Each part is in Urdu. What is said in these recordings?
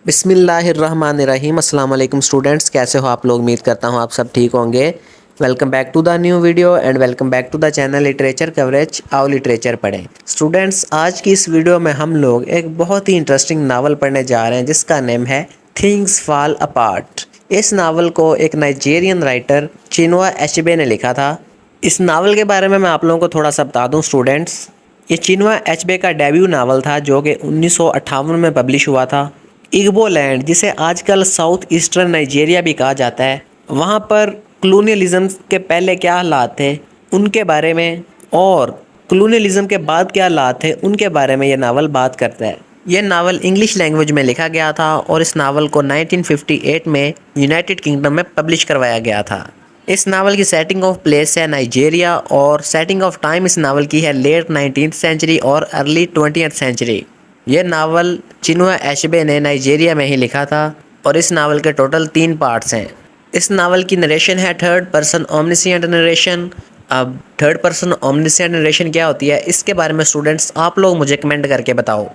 بسم اللہ الرحمن الرحیم۔ السلام علیکم اسٹوڈنٹس، کیسے ہو آپ لوگ؟ امید کرتا ہوں آپ سب ٹھیک ہوں گے۔ Welcome back to the new video and welcome back to the channel literature coverage. آؤ لٹریچر پڑھیں۔ اسٹوڈنٹس، آج کی اس ویڈیو میں ہم لوگ ایک بہت ہی انٹرسٹنگ ناول پڑھنے جا رہے ہیں جس کا نیم ہے تھنگس فال اپارٹ۔ اس ناول کو ایک نائجیرین رائٹر چینوا ایچبے نے لکھا تھا۔ اس ناول کے بارے میں آپ لوگوں کو تھوڑا سا بتا دوں اسٹوڈنٹس، یہ چینوا ایچبے کا ڈیبیو ناول تھا جو کہ 1958 میں پبلش ہوا تھا۔ ایگبو لینڈ، جسے آج کل ساؤتھ ایسٹرن نائجیریا بھی کہا جاتا ہے، وہاں پر کلونیلزم کے پہلے کیا حالات تھے ان کے بارے میں اور کلونیلزم کے بعد کیا حالات تھے ان کے بارے میں یہ ناول بات کرتا ہے۔ یہ ناول انگلش لینگویج میں لکھا گیا تھا اور اس ناول کو 1958 میں یونائٹڈ کنگڈم میں پبلش کروایا گیا تھا۔ اس ناول کی سیٹنگ آف پلیس ہے نائجیریا اور سیٹنگ آف ٹائم اس ناول کی ہے لیٹ 19th سینچری اور ارلی 20th سینچری۔ یہ ناول چینوا ایچبے نے نائجیریا میں ہی لکھا تھا اور اس ناول کے ٹوٹل 3 پارٹس ہیں۔ اس ناول کی نریشن ہے تھرڈ پرسن اومنیسینٹ نریشن۔ اب تھرڈ پرسن اومنیسینٹ نریشن کیا ہوتی ہے اس کے بارے میں اسٹوڈنٹس آپ لوگ مجھے کمنٹ کر کے بتاؤ۔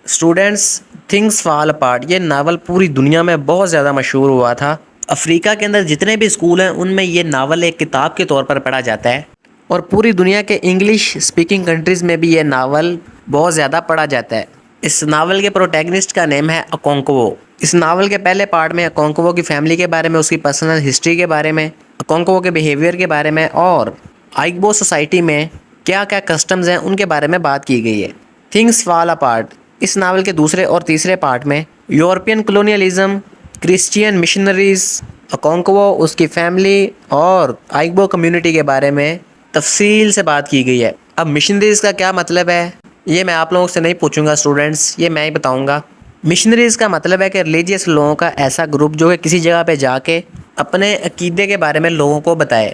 اسٹوڈنٹس، تھنگس فال اپارٹ یہ ناول پوری دنیا میں بہت زیادہ مشہور ہوا تھا۔ افریقہ کے اندر جتنے بھی اسکول ہیں ان میں یہ ناول ایک کتاب کے طور پر پڑھا جاتا ہے اور پوری دنیا کے انگلش اسپیکنگ کنٹریز میں بھی یہ ناول بہت زیادہ پڑھا جاتا ہے۔ اس ناول کے پروٹیگنسٹ کا نیم ہے اکونکوو۔ اس ناول کے پہلے پارٹ میں اکونکوو کی فیملی کے بارے میں، اس کی پرسنل ہسٹری کے بارے میں، اکونکوو کے بیہیویئر کے بارے میں اور آئگبو سوسائٹی میں کیا کیا کسٹمز ہیں ان کے بارے میں بات کی گئی ہے۔ تھنگس فال اپارٹ اس ناول کے دوسرے اور تیسرے پارٹ میں یورپین کلونیلزم، کرسچین مشنریز، اکونکوو، اس کی فیملی اور آئگبو کمیونٹی کے بارے میں تفصیل سے بات کی گئی ہے۔ اب مشنریز کا کیا مطلب ہے یہ میں آپ لوگوں سے نہیں پوچھوں گا اسٹوڈنٹس، یہ میں ہی بتاؤں گا۔ مشنریز کا مطلب ہے کہ ریلیجیس لوگوں کا ایسا گروپ جو کہ کسی جگہ پہ جا کے اپنے عقیدے کے بارے میں لوگوں کو بتائے،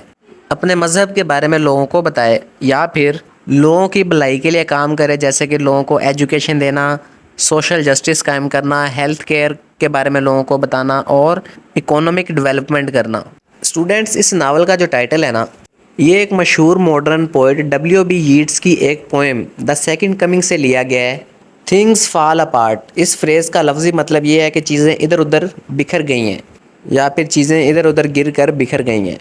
اپنے مذہب کے بارے میں لوگوں کو بتائے، یا پھر لوگوں کی بھلائی کے لیے کام کرے، جیسے کہ لوگوں کو ایجوکیشن دینا، سوشل جسٹس قائم کرنا، ہیلتھ کیئر کے بارے میں لوگوں کو بتانا اور اکانومک ڈیولپمنٹ کرنا۔ اسٹوڈنٹس، اس ناول کا جو ٹائٹل ہے نا، یہ ایک مشہور ماڈرن پوئٹ W.B. ییٹس کی ایک پوئم دا سیکنڈ کمنگ سے لیا گیا ہے۔ تھنگس فال اپارٹ اس فریز کا لفظی مطلب یہ ہے کہ چیزیں ادھر ادھر بکھر گئی ہیں یا پھر چیزیں ادھر ادھر گر کر بکھر گئی ہیں۔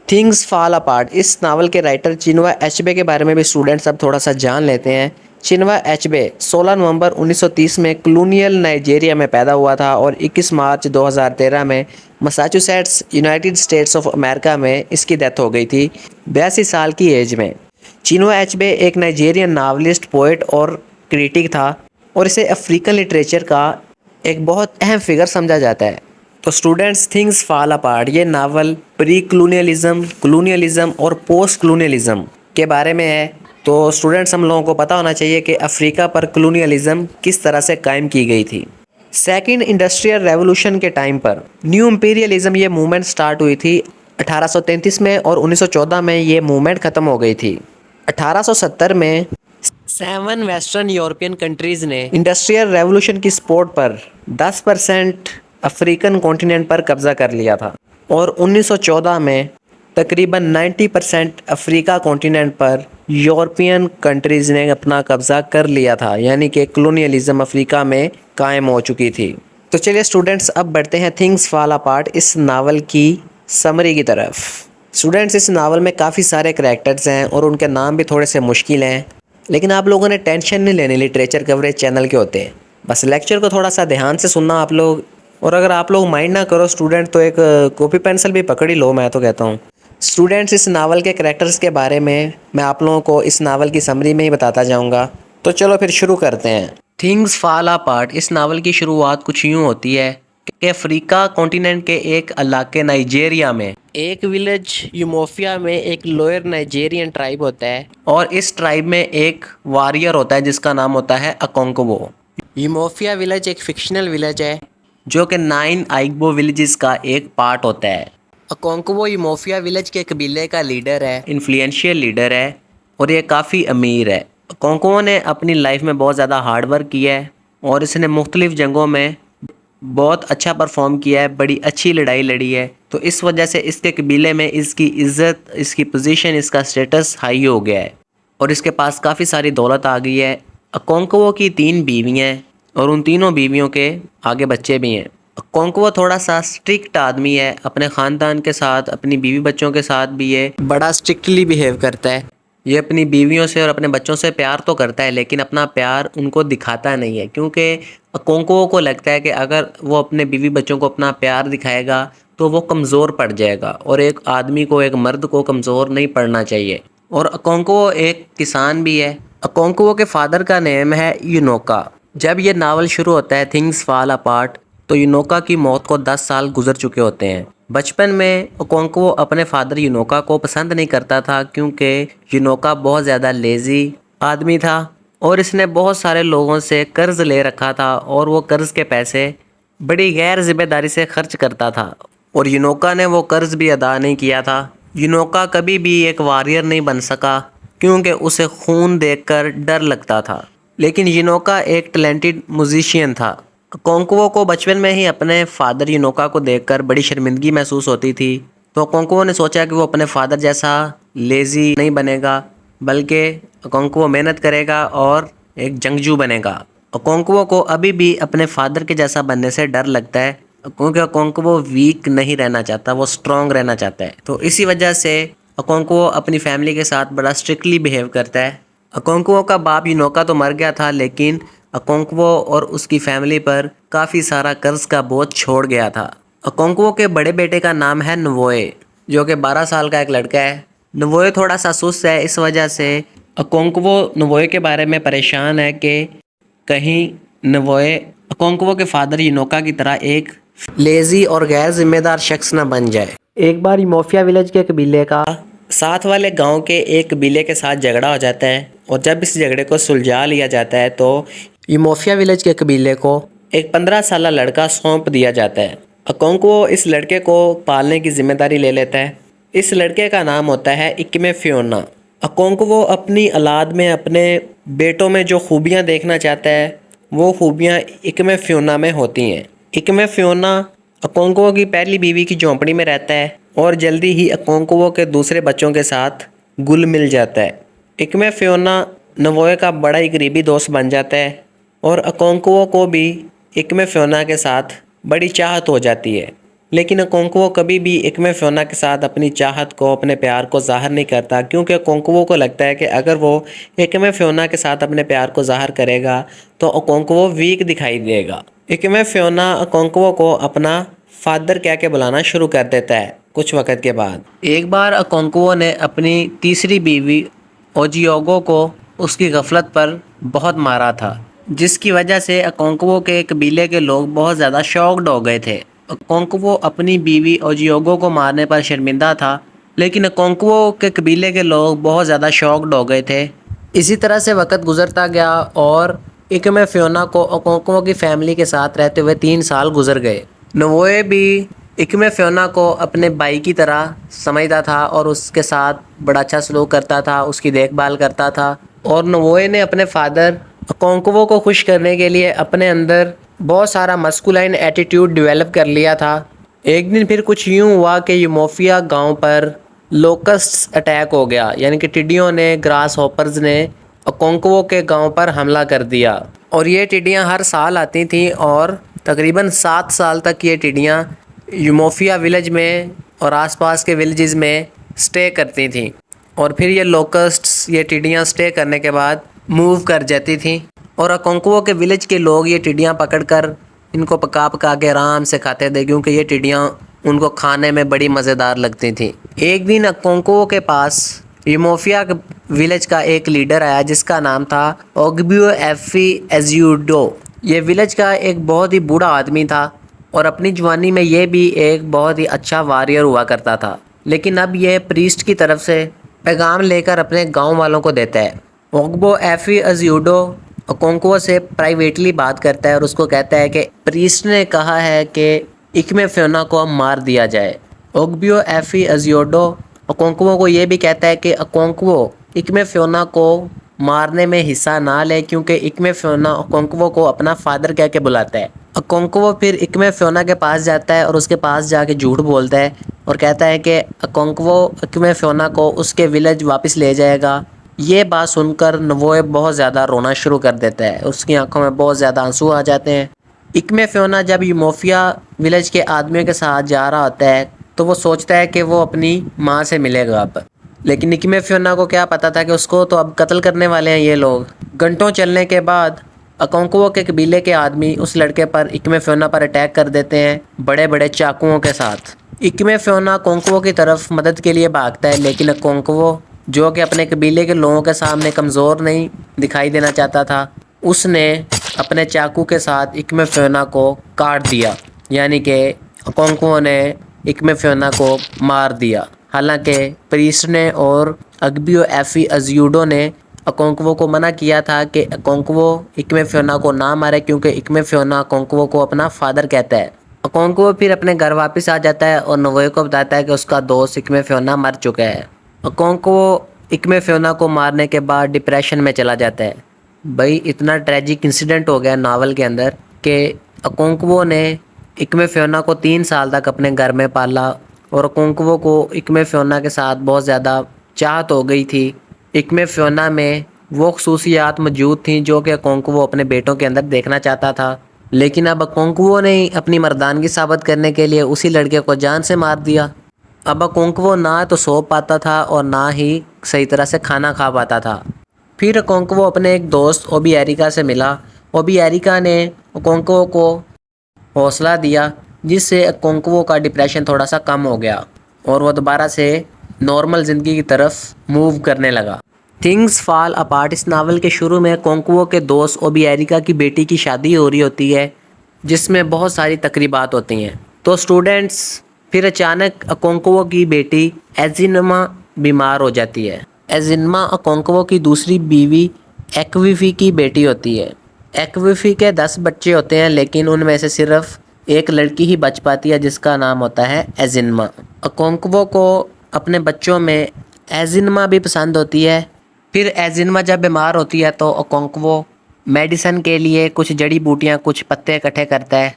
تھنگس فال اپارٹ اس ناول کے رائٹر چینوا ایچبے کے بارے میں بھی اسٹوڈنٹس اب تھوڑا سا جان لیتے ہیں۔ چینوا ایچبے 16 نومبر 1930 میں کلونیل نائجیریا میں پیدا ہوا تھا اور 21 مارچ 2013 میں مساچوسیٹس، یونائٹڈ اسٹیٹس آف امریکہ میں اس کی ڈیتھ ہو گئی تھی 82 سال کی ایج میں۔ چینوا ایچبے ایک نائجیرین ناولسٹ، پوئٹ اور کریٹک تھا اور اسے افریقن لٹریچر کا ایک بہت اہم فگر سمجھا جاتا ہے۔ تو اسٹوڈنٹس، تھنگس فال اپارٹ یہ ناول پری کلونیلزم، کلونیلزم اور پوسٹ کلونیلزم کے بارے میں ہے۔ تو اسٹوڈنٹس، ہم لوگوں کو پتہ ہونا چاہیے کہ افریقہ پر کلونیلزم کس طرح سے قائم کی گئی تھی۔ سیکنڈ انڈسٹریل ریولوشن کے ٹائم پر نیو امپیریلزم یہ موومنٹ سٹارٹ ہوئی تھی 1833 میں اور 1914 میں یہ موومنٹ ختم ہو گئی تھی۔ 1870 میں 7 ویسٹرن یورپین کنٹریز نے انڈسٹریل ریولوشن کی سپورٹ پر 10% افریقن کانٹیننٹ پر قبضہ کر لیا تھا اور 1914 میں تقریباً 90% افریقہ کانٹیننٹ پر یورپین کنٹریز نے اپنا قبضہ کر لیا تھا، یعنی کہ کلونیلزم افریقہ میں قائم ہو چکی تھی۔ تو چلیے اسٹوڈنٹس، اب بڑھتے ہیں تھنگس فال اپارٹ اس ناول کی سمری کی طرف۔ اسٹوڈنٹس، اس ناول میں کافی سارے کریکٹرز ہیں اور ان کے نام بھی تھوڑے سے مشکل ہیں، لیکن آپ لوگوں نے ٹینشن نہیں لینی، لٹریچر کوریج چینل کے ہوتے ہیں، بس لیکچر کو تھوڑا سا دھیان سے سننا آپ لوگ، اور اگر آپ لوگ مائنڈ نہ کرو اسٹوڈنٹ تو ایک کاپی پینسل بھی پکڑ ہی لو، میں تو کہتا ہوں۔ اسٹوڈنٹس، اس ناول کے کریکٹرز کے بارے میں آپ لوگوں کو اس ناول کی سمری میں ہی بتاتا جاؤں گا، تو چلو پھر شروع کرتے ہیں۔ تھنگس فال اپارٹ اس ناول کی شروعات کچھ یوں ہوتی ہے کہ افریقہ کانٹیننٹ کے ایک علاقے نائجیریا میں ایک ولیج یوموفیا میں ایک لوئر نائجیرین ٹرائب ہوتا ہے اور اس ٹرائب میں ایک واریر ہوتا ہے جس کا نام ہوتا ہے اکونکوو۔ یوموفیا ولیج ایک فکشنل ولیج ہے جو کہ 9 آئگبو ولیجز کا ایک پارٹ ہوتا ہے۔ اکونکوو یوموفیا ولیج کے قبیلے کا لیڈر ہے، انفلوئنشیل لیڈر ہے اور یہ کافی امیر ہے۔ اکونکوو نے اپنی لائف میں بہت زیادہ ہارڈ ورک کیا ہے اور اس نے مختلف جنگوں میں بہت اچھا پرفارم کیا ہے، بڑی اچھی لڑائی لڑی ہے، تو اس وجہ سے اس کے قبیلے میں اس کی عزت، اس کی پوزیشن، اس کا سٹیٹس ہائی ہو گیا ہے اور اس کے پاس کافی ساری دولت آ گئی ہے۔ اکونکوو کی 3 بیویاں ہیں اور ان تینوں بیویوں کے آگے بچے بھی ہیں۔ اکونکوو تھوڑا سا اسٹرکٹ آدمی ہے، اپنے خاندان کے ساتھ، اپنی بیوی بچوں کے ساتھ بھی یہ بڑا اسٹرکٹلی بیہیو کرتا ہے۔ یہ اپنی بیویوں سے اور اپنے بچوں سے پیار تو کرتا ہے، لیکن اپنا پیار ان کو دکھاتا نہیں ہے، کیونکہ اکونکوو کو لگتا ہے کہ اگر وہ اپنے بیوی بچوں کو اپنا پیار دکھائے گا تو وہ کمزور پڑ جائے گا، اور ایک آدمی کو، ایک مرد کو کمزور نہیں پڑنا چاہیے۔ اور اکونکوو ایک کسان بھی ہے۔ اکونکوو کے فادر کا نیم ہے یونوکا۔ جب یہ ناول شروع ہوتا ہے تھنگز فال اپارٹ، تو یونوکا کی موت کو 10 سال گزر چکے ہوتے ہیں۔ بچپن میں اکونکوو اپنے فادر یونوکا کو پسند نہیں کرتا تھا، کیونکہ یونوکا بہت زیادہ لیزی آدمی تھا اور اس نے بہت سارے لوگوں سے قرض لے رکھا تھا، اور وہ قرض کے پیسے بڑی غیر ذمہ داری سے خرچ کرتا تھا، اور یونوکا نے وہ قرض بھی ادا نہیں کیا تھا۔ یونوکا کبھی بھی ایک واریر نہیں بن سکا، کیونکہ اسے خون دیکھ کر ڈر لگتا تھا، لیکن یونوکا ایک ٹیلنٹڈ میوزیشین تھا۔ اکونکوو کو بچپن میں ہی اپنے فادر یونوکا کو دیکھ کر بڑی شرمندگی محسوس ہوتی تھی، تو اکونکوو نے سوچا کہ وہ اپنے فادر جیسا لیزی نہیں بنے گا، بلکہ اکونکوو محنت کرے گا اور ایک جنگجو بنے گا۔ اکونکوو کو ابھی بھی اپنے فادر کے جیسا بننے سے ڈر لگتا ہے، کیونکہ اکونکوو ویک نہیں رہنا چاہتا، وہ اسٹرانگ رہنا چاہتا ہے، تو اسی وجہ سے اکونکوو اپنی فیملی کے ساتھ بڑا اسٹرکٹلی بیہیو کرتا ہے۔ اکونکوو کا باپ یونوکا تو مر گیا تھا، لیکن اکونکوو اور اس کی فیملی پر کافی سارا قرض کا بوجھ چھوڑ گیا تھا۔ اکونکوو کے بڑے بیٹے کا نام ہے نووئے، جو کہ 12 سال کا ایک لڑکا ہے۔ نووئے تھوڑا سا سست ہے، اس وجہ سے اکونکوو نووئے کے بارے میں پریشان ہے کہ کہیں نووئے اکونکوو کے فادر یونوکا کی طرح ایک لیزی اور غیر ذمہ دار شخص نہ بن جائے۔ ایک بار یوموفیا ولیج کے قبیلے کا ساتھ والے گاؤں کے ایک قبیلے کے ساتھ جھگڑا ہو جاتا ہے، اور جب اس جھگڑے کو سلجھا لیا جاتا ہے تو یوموفیا ولیج کے قبیلے کو ایک 15 سالہ لڑکا سونپ دیا جاتا ہے۔ اکونکوو اس لڑکے کو پالنے کی ذمہ داری لے لیتا ہے۔ اس لڑکے کا نام ہوتا ہے اکمے فیونا۔ اکونکوو اپنی اولاد میں، اپنے بیٹوں میں جو خوبیاں دیکھنا چاہتا ہے، وہ خوبیاں اکمے فیونا میں ہوتی ہیں۔ اکمے فیونا اکونکوو کی پہلی بیوی کی جھونپڑی میں رہتا ہے، اور جلدی ہی اکونکوو کے دوسرے بچوں کے ساتھ گل مل جاتا ہے۔ اکمے فیونا نووئے کا بڑا ہی قریبی دوست بن جاتا ہے، اور اکونکوو کو بھی اکمے فیونا کے ساتھ بڑی چاہت ہو جاتی ہے، لیکن اکونکوو کبھی بھی اکمے فیونا کے ساتھ اپنی چاہت کو، اپنے پیار کو ظاہر نہیں کرتا، کیونکہ اکونکوو کو لگتا ہے کہ اگر وہ اکمے فیونا کے ساتھ اپنے پیار کو ظاہر کرے گا تو اکونکوو ویک دکھائی دے گا۔ اکمے فیونا اکونکوو کو اپنا فادر کہہ کے بلانا شروع کر دیتا ہے۔ کچھ وقت کے بعد ایک بار اکونکوو نے اپنی تیسری بیوی اوجیوگو کو اس کی غفلت پر بہت مارا تھا، جس کی وجہ سے اکونکوو کے قبیلے کے لوگ بہت زیادہ شاکڈ ہو گئے تھے۔ اکونکوو اپنی بیوی اوجیوگو کو مارنے پر شرمندہ تھا، لیکن اکونکوو کے قبیلے کے لوگ بہت زیادہ شاکڈ ہو گئے تھے۔ اسی طرح سے وقت گزرتا گیا، اور اکمے فیونا کو اکونکوو کی فیملی کے ساتھ رہتے ہوئے 3 سال گزر گئے۔ نووئے بھی اکمے فیونا کو اپنے بھائی کی طرح سمجھتا تھا، اور اس کے ساتھ بڑا اچھا سلوک کرتا تھا، اس کی دیکھ بھال کرتا تھا، اور نووئے نے اپنے فادر اکونکوو کو خوش کرنے کے لیے اپنے اندر بہت سارا مسکولائن ایٹیٹیوڈ ڈیولپ کر لیا تھا۔ ایک دن پھر کچھ یوں ہوا کہ یوموفیا گاؤں پر لوکسٹس اٹیک ہو گیا، یعنی کہ ٹڈیوں نے، گراس ہوپرز نے اکونکوو کے گاؤں پر حملہ کر دیا، اور یہ ٹڈیاں ہر سال آتی تھیں، اور تقریباً 7 سال تک یہ ٹڈیاں یوموفیا ولیج میں اور آس پاس کے ولیجز میں سٹے کرتی تھیں، اور پھر یہ لوکسٹس، یہ ٹڈیاں سٹے کرنے کے بعد موو کر جاتی تھیں، اور اکونکوو کے ولیج کے لوگ یہ ٹڈیاں پکڑ کر ان کو پکا پکا کے آرام سے کھاتے تھے، کیونکہ یہ ٹڈیاں ان کو کھانے میں بڑی مزیدار لگتی تھیں۔ ایک دن اکونکوو کے پاس یوموفیا ولیج کا ایک لیڈر آیا، جس کا نام تھا اوگبیو ایفی ایزیوڈو۔ یہ ولیج کا ایک بہت ہی بوڑھا آدمی تھا، اور اپنی جوانی میں یہ بھی ایک بہت ہی اچھا واریر ہوا کرتا تھا، لیکن اب یہ پریسٹ کی طرف سے پیغام لے کر اپنے گاؤں والوں کو دیتا ہے۔ اوگبو ایفی ایزیوڈو اکونکوو سے پرائیویٹلی بات کرتا ہے، اور اس کو کہتا ہے کہ پریسٹ نے کہا ہے کہ اکمے فیونا کو مار دیا جائے۔ اوگبیو ایفی ایزیوڈو اکونکوو کو یہ بھی کہتا ہے کہ اکونکوو اکمے فیونا کو مارنے میں حصہ نہ لے، کیونکہ اکمے فیونا اکونکوو کو اپنا فادر کہہ کے بلاتا ہے۔ اکونکوو پھر اکمے فیونا کے پاس جاتا ہے، اور اس کے پاس جا کے جھوٹ بولتا ہے، اور کہتا ہے کہ اکونکوو اکمے فیونا کو اس کے ولیج واپس لے جائے گا، یہ بات سن کر نوئے بہت زیادہ رونا شروع کر دیتا ہے، اس کی آنکھوں میں بہت زیادہ آنسو آ جاتے ہیں۔ اکمے فیونا جب یوموفیا ولیج کے آدمیوں کے ساتھ جا رہا ہوتا ہے تو وہ سوچتا ہے کہ وہ اپنی ماں سے ملے گا اب، لیکن اکمے فیونا کو کیا پتا تھا کہ اس کو تو اب قتل کرنے والے ہیں یہ لوگ۔ گھنٹوں چلنے کے بعد اکونکوو کے قبیلے کے آدمی اس لڑکے پر اکمے فیونا پر اٹیک کر دیتے ہیں بڑے بڑے چاقوؤں کے ساتھ۔ اکمے فیونا اکونکوو کی طرف مدد کے لیے بھاگتا ہے، لیکن اکونکوو جو کہ اپنے قبیلے کے لوگوں کے سامنے کمزور نہیں دکھائی دینا چاہتا تھا، اس نے اپنے چاقو کے ساتھ اکمے فیونا کو کاٹ دیا، یعنی کہ اکونکوو نے اکمے فیونا کو مار دیا۔ حالانکہ پریسٹ نے اور اگبیو ایفی ازیوڈو نے اکونکوو کو منع کیا تھا کہ اکونکوو اکمے فیونا کو نہ مارے، کیونکہ اکمے فیونا اکونکوو کو اپنا فادر کہتا ہے۔ اکونکوو پھر اپنے گھر واپس آ جاتا ہے اور نوئے کو بتاتا ہے کہ اس کا دوست اکمے فیونا مر چکا ہے۔ اکونکوو اکمے فیونا کو مارنے کے بعد ڈپریشن میں چلا جاتا ہے۔ بھائی اتنا ٹریجک انسیڈنٹ ہو گیا ناول کے اندر کہ اکونکوو نے اکمے فیونا کو 3 سال تک اپنے گھر میں پالا، اور اکونکوو کو اکمے فیونا کے ساتھ بہت زیادہ چاہت ہو گئی تھی۔ اکمے فیونا میں وہ خصوصیات موجود تھیں جو کہ اکونکوو اپنے بیٹوں کے اندر دیکھنا چاہتا تھا، لیکن اب اکونکوو نے اپنی مردانگی ثابت کرنے کے لیے اسی لڑکے کو جان سے مار دیا۔ اب اکونکوو نہ تو سو پاتا تھا اور نہ ہی صحیح طرح سے کھانا کھا پاتا تھا۔ پھر اکونکوو اپنے ایک دوست اوبی ایریکا سے ملا۔ اوبی ایریکا نے اکونکوو کو حوصلہ دیا، جس سے اکونکوو کا ڈپریشن تھوڑا سا کم ہو گیا اور وہ دوبارہ سے نارمل زندگی کی طرف موو کرنے لگا۔ تھنگز فال اپارٹ اس ناول کے شروع میں اکونکوو کے دوست اوبی ایریکا کی بیٹی کی شادی ہو رہی ہوتی ہے، جس میں بہت ساری تقریبات ہوتی ہیں۔ تو اسٹوڈنٹس پھر اچانک اکونکوو کی بیٹی ایزینما بیمار ہو جاتی ہے۔ ایزینما اکونکوو کی دوسری بیوی ایکویفی کی بیٹی ہوتی ہے۔ ایکویفی کے 10 بچے ہوتے ہیں، لیکن ان میں سے صرف ایک لڑکی ہی بچ پاتی ہے جس کا نام ہوتا ہے ایزینما۔ اکونکوو کو اپنے بچوں میں ایزینما بھی پسند ہوتی ہے۔ پھر ایزینما جب بیمار ہوتی ہے تو اکونکوو میڈیسن کے لیے کچھ جڑی بوٹیاں کچھ پتے اکٹھے کرتا ہے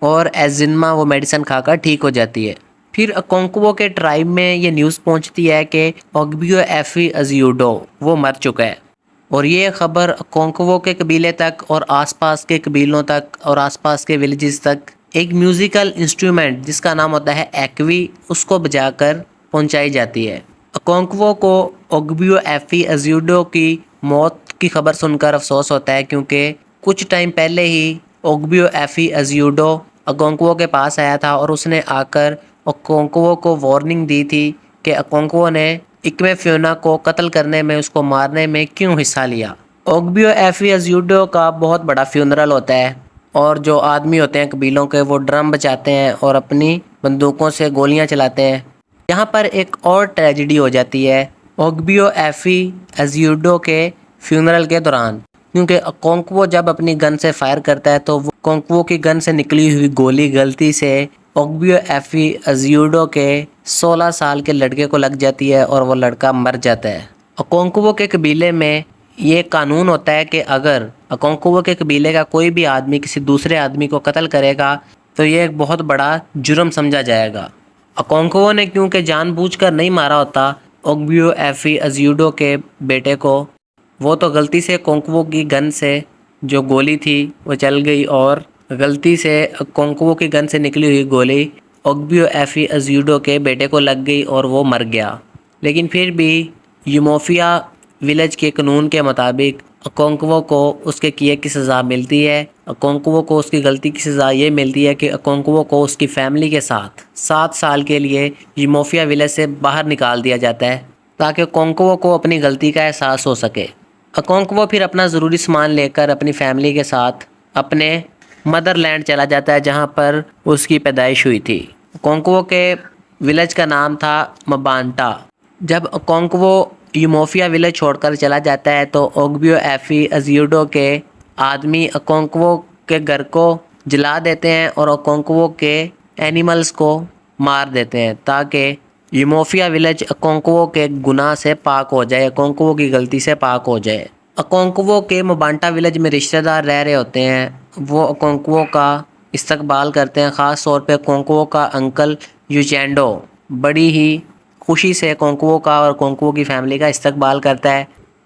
اور ایزینما وہ میڈیسن کھا کر ٹھیک ہو جاتی ہے۔ پھر اکونکوو کے ٹرائب میں یہ نیوز پہنچتی ہے کہ اگبیو ایفی ازیوڈو وہ مر چکا ہے، اور یہ خبر اکونکوو کے قبیلے تک اور آس پاس کے قبیلوں تک اور آس پاس کے ولیجز تک ایک میوزیکل انسٹرومنٹ جس کا نام ہوتا ہے ایکوی، اس کو بجا کر پہنچائی جاتی ہے۔ اکونکوو کو اگبیو ایفی ازیوڈو کی موت کی خبر سن کر افسوس ہوتا ہے، کیونکہ کچھ ٹائم پہلے ہی اگبیو ایفی ازیوڈو اکونکوو کے پاس آیا تھا اور اس نے آ کر اکونکوو کو وارننگ دی تھی کہ اکونکوو نے اکمے فیونا کو قتل کرنے میں، اس کو مارنے میں کیوں حصہ لیا۔ اگبیو ایفی ازیوڈو کا بہت بڑا فیونرل ہوتا ہے، اور جو آدمی ہوتے ہیں قبیلوں کے وہ ڈرم بجاتے ہیں اور اپنی بندوقوں سے گولیاں چلاتے ہیں۔ یہاں پر ایک اور ٹریجڈی ہو جاتی ہے اگبیو ایفی ازیوڈو کے فیونرل کے دوران، کیونکہ اکونکوو جب اپنی گن سے فائر کرتا ہے تو وہ اکونکوو کی گن سے نکلی ہوئی گولی غلطی سے اگبیو ایفی ازیوڈو کے 16 سال کے لڑکے کو لگ جاتی ہے اور وہ لڑکا مر جاتا ہے۔ اکونکوو کے قبیلے میں یہ قانون ہوتا ہے کہ اگر اکونکوو کے قبیلے کا کوئی بھی آدمی کسی دوسرے آدمی کو قتل کرے گا تو یہ ایک بہت بڑا جرم سمجھا جائے گا۔ اکونکوو نے کیونکہ جان بوجھ کر نہیں مارا ہوتا اگبیو ایفی ازیوڈو کے بیٹے کو، وہ تو غلطی سے اکونکوو کی گن سے جو گولی تھی وہ چل گئی اور غلطی سے اکونکوو کی گن سے نکلی ہوئی گولی اگبیو ایفی ازیوڈو کے بیٹے کو لگ گئی اور وہ مر گیا۔ لیکن پھر بھی یوموفیا ولیج کے قانون کے مطابق اکونکوو کو اس کے کیے کی سزا ملتی ہے۔ اکونکوو کو اس کی غلطی کی سزا یہ ملتی ہے کہ اکونکوو کو اس کی فیملی کے ساتھ 7 سال کے لیے یوموفیا ولیج سے باہر نکال دیا جاتا ہے، تاکہ اکونکوو کو اپنی غلطی کا احساس ہو سکے۔ اکونکوو پھر اپنا ضروری سامان لے کر اپنی فیملی کے ساتھ اپنے مدر لینڈ چلا جاتا ہے، جہاں پر اس کی پیدائش ہوئی تھی۔ اکونکوو کے ولیج کا نام تھا مبانٹا۔ جب اکونکوو یوموفیا ولیج چھوڑ کر چلا جاتا ہے تو اگبیو ایفی ازیوڈو کے آدمی اکونکوو کے گھر کو جلا دیتے ہیں اور اکونکوو کے اینیملز کو مار دیتے ہیں، تاکہ یوموفیا ولیج اکونکوو کے گناہ سے پاک ہو جائے، اکونکوو کی غلطی سے پاک ہو جائے۔ اکونکوو کے مبانٹا ولیج میں رشتہ دار رہ رہے ہوتے ہیں، وہ اکونکوو کا استقبال کرتے ہیں، خاص طور پہ اکونکوو کا انکل یوچینڈو بڑی ہی خوشی سے اکونکوو کا اور اکونکوو کی فیملی کا استقبال کرتا ہے۔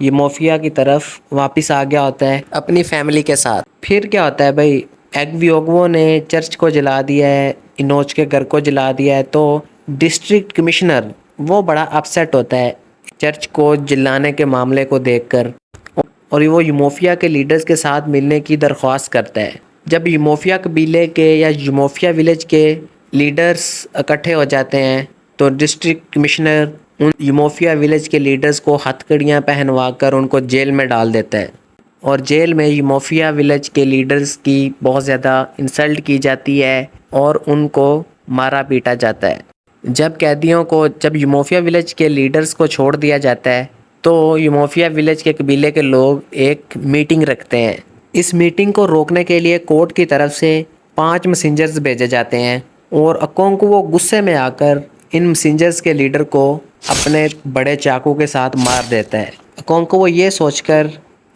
یموفیا کی طرف واپس آ گیا ہوتا ہے اپنی فیملی کے ساتھ۔ پھر کیا ہوتا ہے بھائی، ایگویوگو نے چرچ کو جلا دیا ہے، انوچ کے گھر کو جلا دیا ہے، تو ڈسٹرکٹ کمشنر وہ بڑا اپسیٹ ہوتا ہے چرچ کو جلانے کے معاملے کو دیکھ کر، اور وہ یموفیا کے لیڈرز کے ساتھ ملنے کی درخواست کرتا ہے۔ جب یموفیا قبیلے کے یا یموفیا ولیج کے لیڈرز اکٹھے ہو جاتے ہیں تو ڈسٹرکٹ کمشنر ان یموفیا ولیج کے لیڈرز کو ہتھکڑیاں پہنوا کر ان کو جیل میں ڈال دیتا ہے، اور جیل میں یموفیا ولیج کے لیڈرز کی بہت زیادہ انسلٹ کی جاتی ہے اور ان کو مارا پیٹا جاتا ہے۔ جب یموفیا ولیج کے لیڈرز کو چھوڑ دیا جاتا ہے تو یموفیا ولیج کے قبیلے کے لوگ ایک میٹنگ رکھتے ہیں۔ اس میٹنگ کو روکنے کے لیے کورٹ کی طرف سے 5 میسنجرز بھیجے جاتے ہیں، اور اکونکوو غصے میں آ کر ان میسنجرز کے لیڈر کو اپنے بڑے چاقو کے ساتھ مار دیتا ہے۔ اکونکوو یہ سوچ کر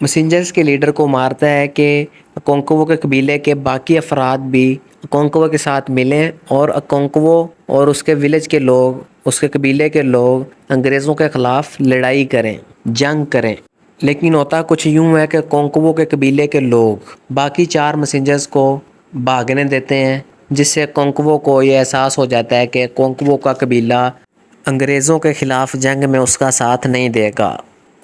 میسنجرز کے لیڈر کو مارتا ہے کہ اکونکوو کے قبیلے کے باقی افراد بھی اکونکوو کے ساتھ ملیں اور اکونکوو اور اس کے ولیج کے لوگ، اس کے قبیلے کے لوگ انگریزوں کے خلاف لڑائی کریں، جنگ کریں۔ لیکن ہوتا کچھ یوں ہے کہ اکونکوو کے قبیلے کے لوگ باقی 4 میسنجرز کو بھاگنے دیتے ہیں، جس سے اکونکوو کو یہ احساس ہو جاتا ہے کہ اکونکوو کا قبیلہ انگریزوں کے خلاف جنگ میں اس کا ساتھ نہیں دے گا۔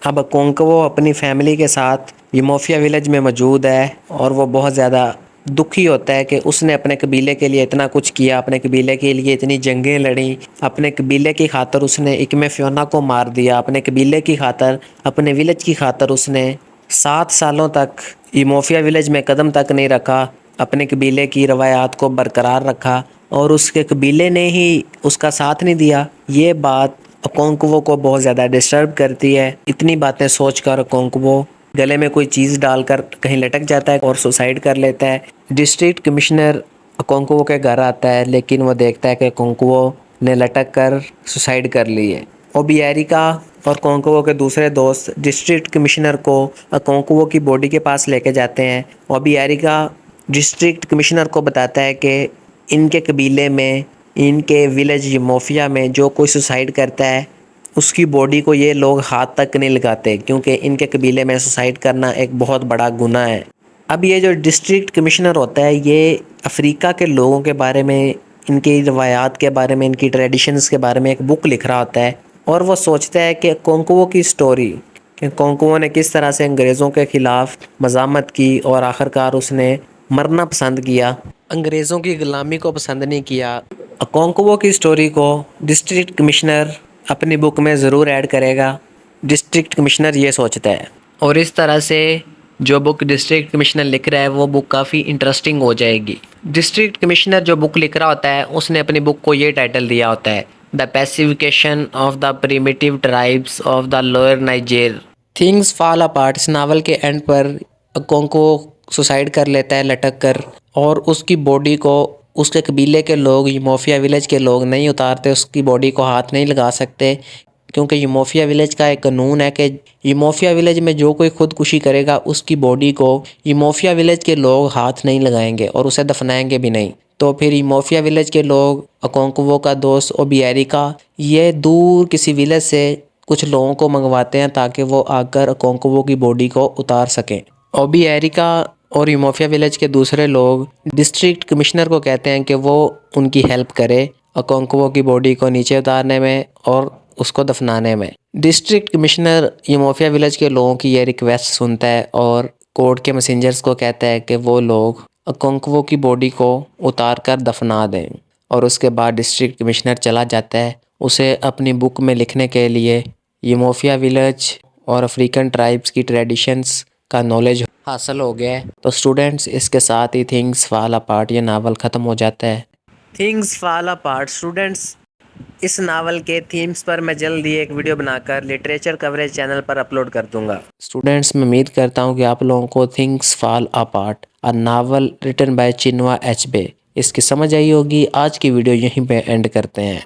اب اکونکوو اپنی فیملی کے ساتھ یموفیا ولیج میں موجود ہے، اور وہ بہت زیادہ دکھی ہوتا ہے کہ اس نے اپنے قبیلے کے لیے اتنا کچھ کیا، اپنے قبیلے کے لیے اتنی جنگیں لڑیں، اپنے قبیلے کی خاطر اس نے اکمے فیونا کو مار دیا، اپنے قبیلے کی خاطر، اپنے ولیج کی خاطر اس نے 7 سالوں تک یموفیا ولیج میں قدم تک نہیں رکھا، اپنے قبیلے کی روایات کو برقرار رکھا، اور اس کے قبیلے نے ہی اس کا ساتھ نہیں دیا۔ یہ بات اکونکوو کو بہت زیادہ ڈسٹرب کرتی ہے۔ اتنی باتیں سوچ کر اکونکوو گلے میں کوئی چیز ڈال کر کہیں لٹک جاتا ہے اور سوسائڈ کر لیتا ہے۔ ڈسٹرکٹ کمشنر اکونکوو کے گھر آتا ہے، لیکن وہ دیکھتا ہے کہ اکونکوو نے لٹک کر سوسائڈ کر لی ہے۔ اوبیاریکا اور اکونکوو کے دوسرے دوست ڈسٹرکٹ کمشنر کو اکونکوو کی باڈی کے پاس لے کے جاتے ہیں۔ اوبیاریکا ڈسٹرکٹ کمشنر کو بتاتا ہے کہ ان کے قبیلے میں، ان کے ولیج یموفیا میں جو کوئی سوسائڈ کرتا ہے اس کی باڈی کو یہ لوگ ہاتھ تک نہیں لگاتے، کیونکہ ان کے قبیلے میں سوسائڈ کرنا ایک بہت بڑا گناہ ہے۔ اب یہ جو ڈسٹرکٹ کمشنر ہوتا ہے یہ افریقہ کے لوگوں کے بارے میں، ان کی روایات کے بارے میں، ان کی ٹریڈیشنز کے بارے میں ایک بک لکھ رہا ہوتا ہے، اور وہ سوچتا ہے کہ اکونکوو کی سٹوری، کہ اکونکوو نے کس طرح سے انگریزوں کے خلاف مزاحمت کی اور آخرکار اس نے مرنا پسند کیا، انگریزوں کی غلامی کو پسند نہیں کیا۔ اکونکوو کی سٹوری کو ڈسٹرکٹ کمشنر اپنی بک میں ضرور ایڈ کرے گا، ڈسٹرکٹ کمشنر یہ سوچتا ہے، اور اس طرح سے جو بک ڈسٹرکٹ کمشنر لکھ رہا ہے وہ بک کافی انٹرسٹنگ ہو جائے گی۔ ڈسٹرکٹ کمشنر جو بک لکھ رہا ہوتا ہے اس نے اپنی بک کو یہ ٹائٹل دیا ہوتا ہے، the pacification of the primitive tribes of the lower Niger. Things fall apart اس ناول کے اینڈ پر اکونکوو سوسائڈ کر لیتا ہے لٹک کر، اور اس کی باڈی کو اس کے قبیلے کے لوگ، یموفیا ولیج کے لوگ نہیں اتارتے، اس کی باڈی کو ہاتھ نہیں لگا سکتے، کیونکہ یموفیا ولیج کا ایک قانون ہے کہ یموفیا ولیج میں جو کوئی خودکشی کرے گا اس کی باڈی کو یموفیا ولیج کے لوگ ہاتھ نہیں لگائیں گے اور اسے دفنائیں گے بھی نہیں۔ تو پھر یموفیا ولیج کے لوگ، اکونکوو کا دوست اوبیاریکا، یہ دور کسی ولیج سے کچھ لوگوں کو منگواتے ہیں تاکہ وہ آ کر اکونکوو کی باڈی کو اتار سکیں۔ اوبیاریکا اور یموفیا ولیج کے دوسرے لوگ ڈسٹرکٹ کمشنر کو کہتے ہیں کہ وہ ان کی ہیلپ کرے اکونکوو کی باڈی کو نیچے اتارنے میں اور اس کو دفنانے میں۔ ڈسٹرکٹ کمشنر یموفیا ولیج کے لوگوں کی یہ ریکویسٹ سنتا ہے اور کورٹ کے میسنجرز کو کہتا ہے کہ وہ لوگ اکونکوو کی باڈی کو اتار کر دفنا دیں، اور اس کے بعد ڈسٹرکٹ کمشنر چلا جاتا ہے۔ اسے اپنی بک میں لکھنے کے لیے یموفیا ولیج اور افریقن ٹرائبس کی ٹریڈیشنز کا نالج حاصل ہو گیا ہے۔ تو اسٹوڈنٹس اس کے ساتھ ہی تھنگز فال اپارٹ یہ ناول ختم ہو جاتا ہے۔ تھنگز فال اپارٹ اسٹوڈنٹس، اس ناول کے تھیمز پر میں جلد ہی ایک ویڈیو بنا کر لٹریچر کوریج چینل پر اپلوڈ کر دوں گا۔ اسٹوڈنٹس میں امید کرتا ہوں کہ آپ لوگوں کو things fall apart a novel written by چنوا ایچبے اس کی سمجھ آئی ہوگی۔ آج کی ویڈیو یہیں پہ اینڈ کرتے ہیں۔